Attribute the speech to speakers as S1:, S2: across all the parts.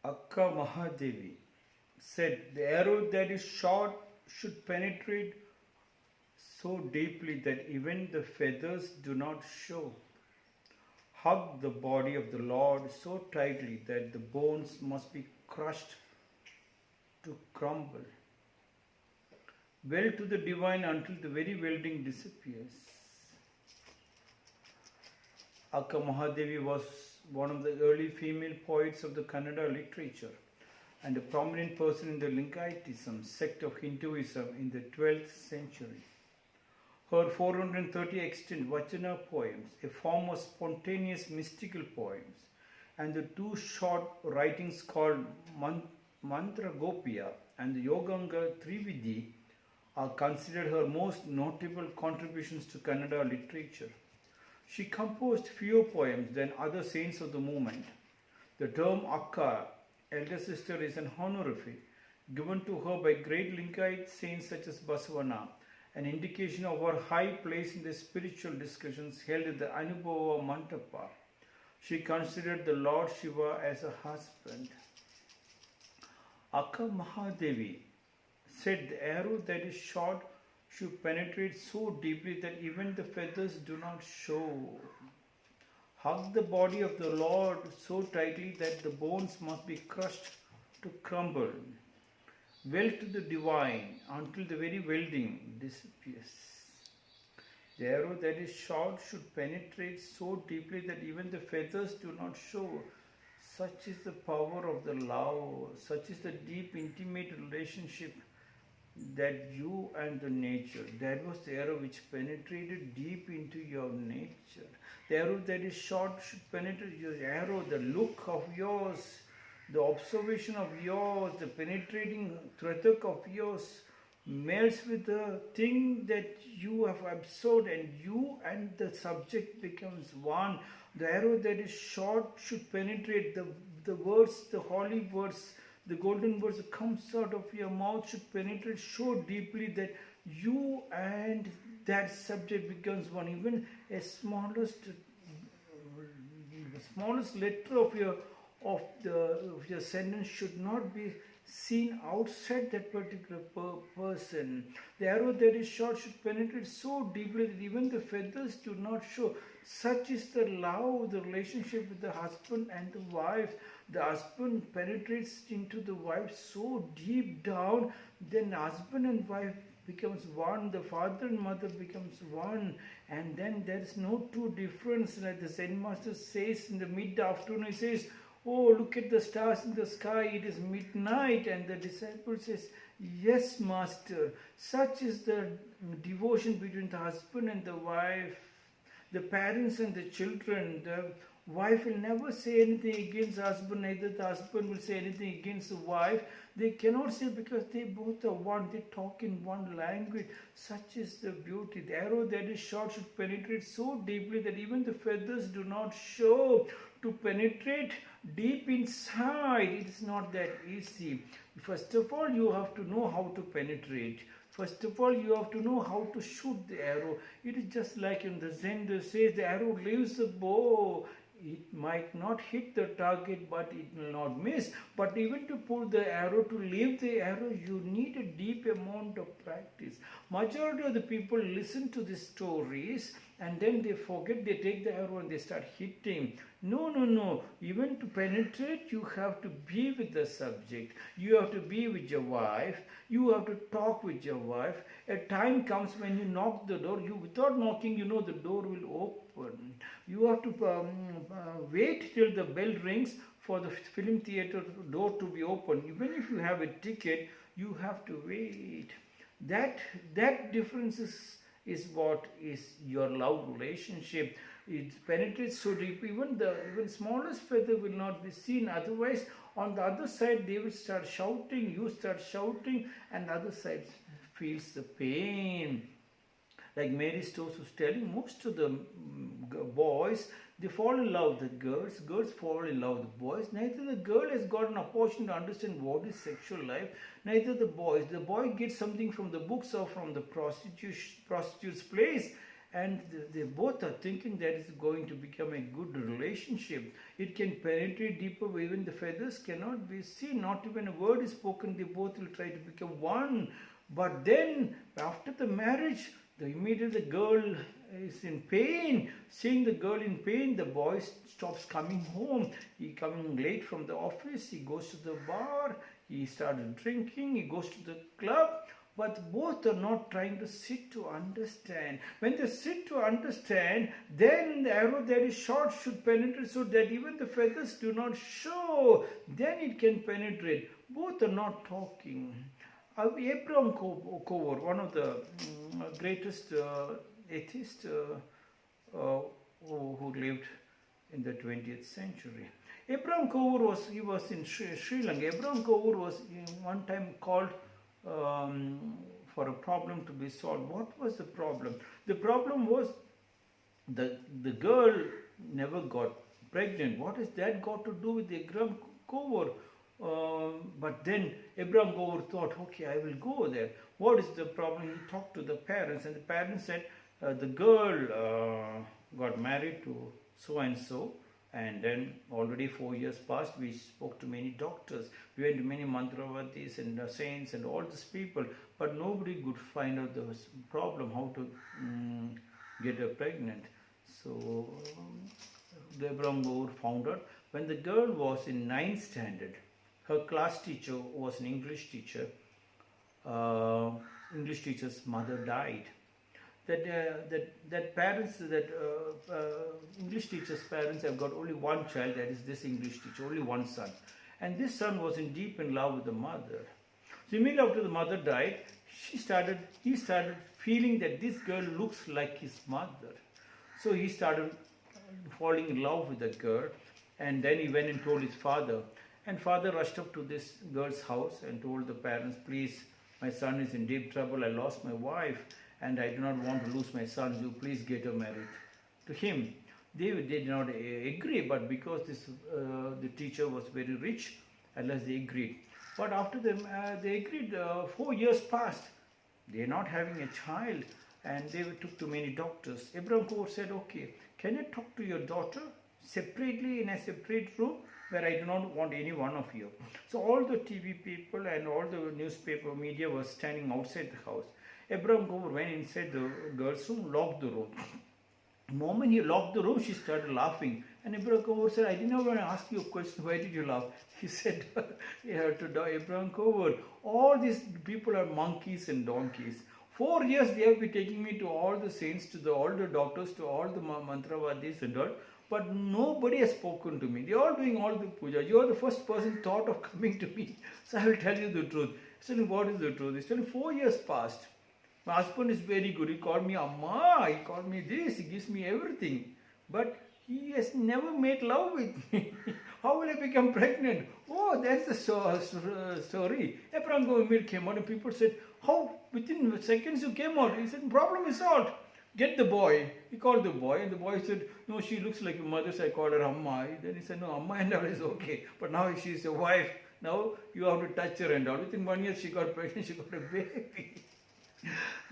S1: Akka Mahadevi said, the arrow that is shot should penetrate so deeply that even the feathers do not show. Hug the body of the Lord so tightly that the bones must be crushed to crumble. Weld to the divine until the very welding disappears. Akka Mahadevi was one of the early female poets of the Kannada literature and a prominent person in the Lingayatism sect of Hinduism in the 12th century. Her 430 extant Vachana poems, a form of spontaneous mystical poems, and the two short writings called Mantra Gopiya and the Yoganga Trividhi are considered her most notable contributions to Kannada literature. She composed fewer poems than other saints of the movement. The term Akka, elder sister, is an honorific given to her by great Lingayat saints such as Basavana, an indication of her high place in the spiritual discussions held at the Anubhava Mantapa. She considered the Lord Shiva as a husband. Akka Mahadevi said the arrow that is shot should penetrate so deeply that even the feathers do not show. Hug the body of the Lord so tightly that the bones must be crushed to crumble. Weld to the divine until the very welding disappears. The arrow that is shot should penetrate so deeply that even the feathers do not show. Such is the power of the love, such is the deep intimate relationship that you and the nature. That was the arrow which penetrated deep into your nature. The arrow that is shot should penetrate your arrow, the look of yours, the observation of yours, the penetrating tratak of yours melts with the thing that you have absorbed, and you and the subject becomes one. The arrow that is shot should penetrate the words, the holy words, the golden words that comes out of your mouth should penetrate so deeply that you and that subject becomes one. Even a smallest letter of your sentence should not be seen outside that particular person. The arrow that is shot should penetrate so deeply that even the feathers do not show. Such is the love, the relationship with the husband and the wife. The husband penetrates into the wife so deep down, then husband and wife becomes one, the father and mother becomes one, and then there is no two difference. Like the Zen master says in the mid-afternoon, he says, oh, look at the stars in the sky, it is midnight. And the disciple says, yes, master. Such is the devotion between the husband and the wife, the parents and the children. The wife will never say anything against the husband, neither the husband will say anything against the wife. They cannot say because they both are one, they talk in one language. Such is the beauty. The arrow that is shot should penetrate so deeply that even the feathers do not show. To penetrate deep inside, it is not that easy. First of all, you have to know how to penetrate. First of all, you have to know how to shoot the arrow. It is just like in the Zen, they say the arrow leaves the bow. It might not hit the target, but it will not miss. But even to pull the arrow, to leave the arrow, you need a deep amount of practice. Majority of the people listen to these stories and then they forget, they take the arrow and they start hitting. No. Even to penetrate, you have to be with the subject. You have to be with your wife. You have to talk with your wife. A time comes when you knock the door. Without knocking, you know the door will open. You have to wait till the bell rings for the film theater door to be open. Even if you have a ticket, you have to wait. That difference is what is your love relationship. It penetrates so deep, even smallest feather will not be seen. Otherwise, on the other side, they will start shouting, you start shouting, and the other side feels the pain. Like Mary Stokes was telling, most of the boys, they fall in love with the girls fall in love with the boys. Neither the girl has got an opportunity to understand what is sexual life, neither the boys. The boy gets something from the books or from the prostitute's place, and they both are thinking that it's going to become a good relationship. It can penetrate deeper, even the feathers cannot be seen, not even a word is spoken, they both will try to become one. But then after the marriage, immediately the girl is in pain. Seeing the girl in pain, the boy stops coming home. He coming late from the office, he goes to the bar, he started drinking, he goes to the club. But both are not trying to sit to understand. When they sit to understand, then the arrow that is shot should penetrate so that even the feathers do not show. Then it can penetrate. Both are not talking. Abraham Cover, one of the greatest atheists who lived in the 20th century. Abraham Cover was in Sri Lanka. Abraham Cover was one time called for a problem to be solved. What was the problem? The problem was the girl never got pregnant. What has that got to do with Abraham Cover? But then Abraham Cover thought, okay, I will go there. What is the problem? He talked to the parents, and the parents said, the girl got married to so and so, and then already 4 years passed. We spoke to many doctors, we went to many mantravadis and saints and all these people, but nobody could find out the problem, how to get her pregnant. So Abraham Cover found out when the girl was in 9th standard. Her class teacher was an English teacher. English teacher's mother died. English teacher's parents have got only one child, that is this English teacher, only one son. And this son was in deep in love with the mother. So immediately after the mother died, he started feeling that this girl looks like his mother. So he started falling in love with the girl, and then he went and told his father. And father rushed up to this girl's house and told the parents, please, my son is in deep trouble, I lost my wife and I do not want to lose my son, you please get her married to him. They did not agree, but because the teacher was very rich, at last they agreed. But after they agreed, 4 years passed, they are not having a child, and they took to many doctors. Abraham Cover said, okay, can you talk to your daughter separately in a separate room, where I do not want any one of you. So all the TV people and all the newspaper media was standing outside the house. Abraham Cover went inside the girl's room, locked the room. The moment he locked the room, she started laughing. And Abraham Cover said, I did not want to ask you a question, why did you laugh? He said to Abraham Cover, all these people are monkeys and donkeys. 4 years they have been taking me to all the saints, to all the doctors, to all the mantravadis and all. But nobody has spoken to me. They are all doing all the puja. You are the first person thought of coming to me. So I will tell you the truth. He said, what is the truth? He said, 4 years passed. My husband is very good. He called me Amma. He called me this. He gives me everything. But he has never made love with me. How will I become pregnant? Oh, that's the story. Abraham Cover came out and people said, how within seconds you came out? He said, problem is solved. Get the boy. He called the boy, and the boy said, no, she looks like your mother, so I called her Amma. Then he said, no, Amma and all is okay. But now she's a wife. Now you have to touch her and all. Within 1 year she got pregnant, she got a baby.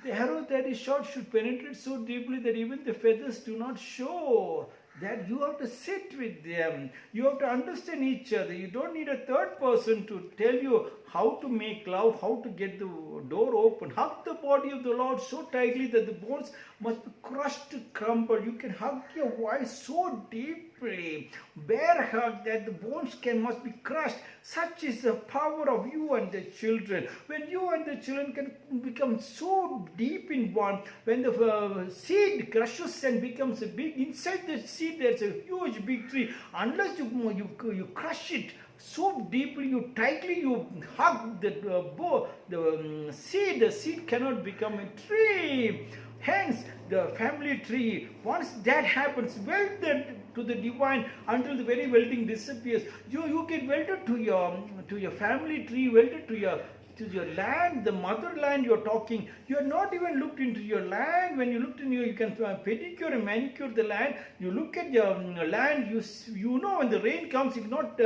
S1: The arrow that is shot should penetrate so deeply that even the feathers do not show. That you have to sit with them. You have to understand each other. You don't need a third person to tell you how to make love, how to get the door open. Hug the body of the Lord so tightly that the bones must be crushed to crumble. You can hug your wife so deeply, bear hug that the bones must be crushed. Such is the power of you and the children. When you and the children can become so deep in one, when the seed crushes and becomes a big, inside the seed there's a huge big tree. Unless you crush it so deeply, you tightly, you hug the seed, the seed cannot become a tree. Hence, the family tree, once that happens, welded to the divine until the very welding disappears. You get welded to your family tree, welded to your to your land, the motherland you're talking. You have not even looked into your land. When you looked in you can pedicure and manicure the land. You look at your land, you know when the rain comes, it will not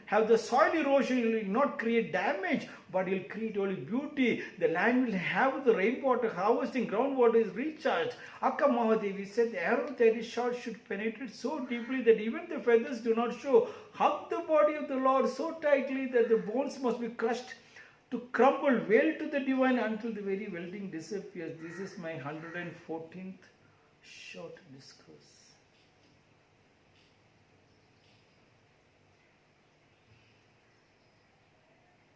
S1: have the soil erosion, it will not create damage, but it will create only beauty. The land will have the rainwater harvesting, groundwater is recharged. Akka Mahadevi said the arrow that is shot should penetrate so deeply that even the feathers do not show. Hug the body of the Lord so tightly that the bones must be crushed to crumble well to the divine until the very welding disappears. This is my 114th short discourse.